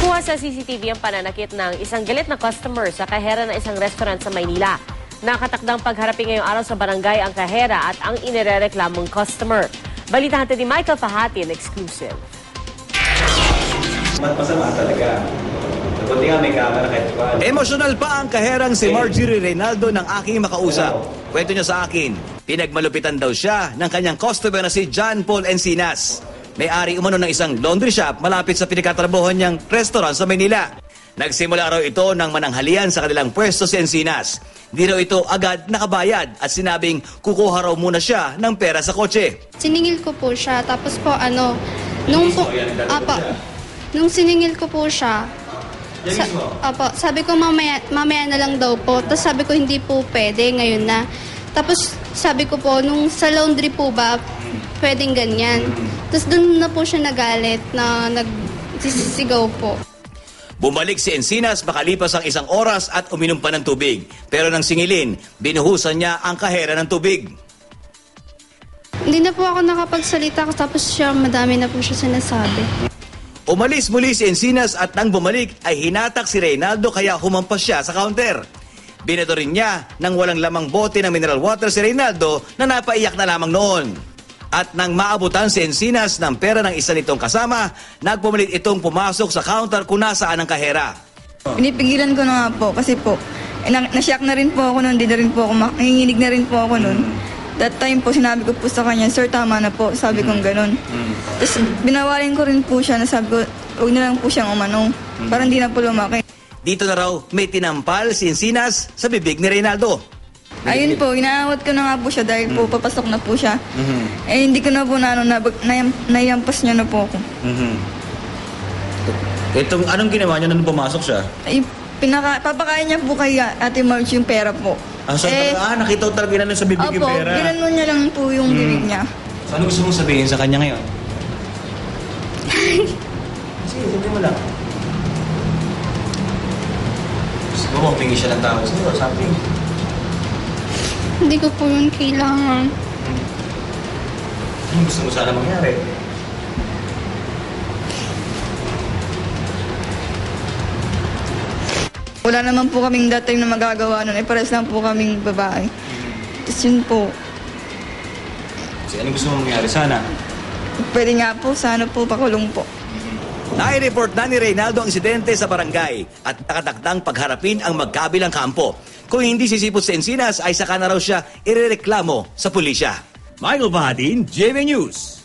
Nakuha sa CCTV ang pananakit ng isang galit na customer sa kahera ng isang restaurant sa Maynila. Nakatakdang pagharapin ngayong araw sa barangay ang kahera at ang inirereklamong customer. Balita natin ni Michael Fahatin, exclusive. Masama talaga. Buti nga may camera kahit pa. Emosyonal pa ang kaherang si Marjorie Reynaldo ng aking makausap. Kwento niya sa akin, pinagmalupitan daw siya ng kanyang customer na si John Paul Encinas. May-ari umano ng isang laundry shop malapit sa pinagtatrabahuhan niyang restaurant sa Maynila. Nagsimula raw ito ng mananghalian sa kanilang pwesto si Encinas. Di raw ito agad nakabayad at sinabing kukuha raw muna siya ng pera sa kotse. Siningil ko po siya, tapos po nung siningil ko po siya, sabi ko mamaya na lang daw po. Tapos sabi ko hindi po pwede, ngayon na. Tapos sabi ko po, nung sa laundry po ba, pwedeng ganyan. Tapos doon na po siya nagalit na nagsisigaw po. Bumalik si Encinas makalipas ang 1 oras at uminom pa ng tubig. Pero nang singilin, binuhusan niya ang kahera ng tubig. Hindi na po ako nakapagsalita tapos siya madami na po siya sinasabi. Umalis muli si Encinas at nang bumalik ay hinatak si Reynaldo kaya humampas siya sa counter. Binato rin niya ng walang lamang bote ng mineral water si Reynaldo na napaiyak na lamang noon. At nang maabutan si Encinas ng pera ng isa nitong kasama, nagpumalit itong pumasok sa counter kung nasaan ang kahera. Pinipigilan ko na nga po kasi po, nasyak na rin po ako noon, di na rin po ako, nanginginig na rin po ako noon. That time po, sinabi ko po sa kanya, sir, tama na po, sabi kong ganun. Tapos binawalin ko rin po siya, nasabi ko, huwag na lang po siyang umanong, para hindi na po lumaki. Dito na raw may tinampal si Encinas sa bibig ni Reynaldo. Ayun po, inaawat ko na nga po siya dahil po papasok na po siya. Eh hindi ko na po nayampas niya na po ako. Itong anong ginawa niya nung pumasok siya? Ay, papakain niya po kay Ate Marge yung pera po. Nakita ko talaga na sa bibig yung pera. Ginanon niya lang po yung bibig niya. So, ano gusto mong sabihin sa kanya ngayon? Sige, sabihin mo lang. Gusto mo humingi siya ng tawag sa'yo or something? Hindi ko po yun kailangan. Ano gusto mo sana mangyari? Wala naman po kaming that time na magagawa nun. Pares lang po kaming babae. Tapos yun po. Kasi ano gusto mo mangyari sana? Pwede nga po, sana po pakulong po. Nai-report na ni Reynaldo ang insidente sa barangay at nakatakdang pagharapin ang magkabilang kampo. Kung hindi sisipot sa Encinas ay saka na raw siya irereklamo sa pulisya. Michael Fahatin, GMA News.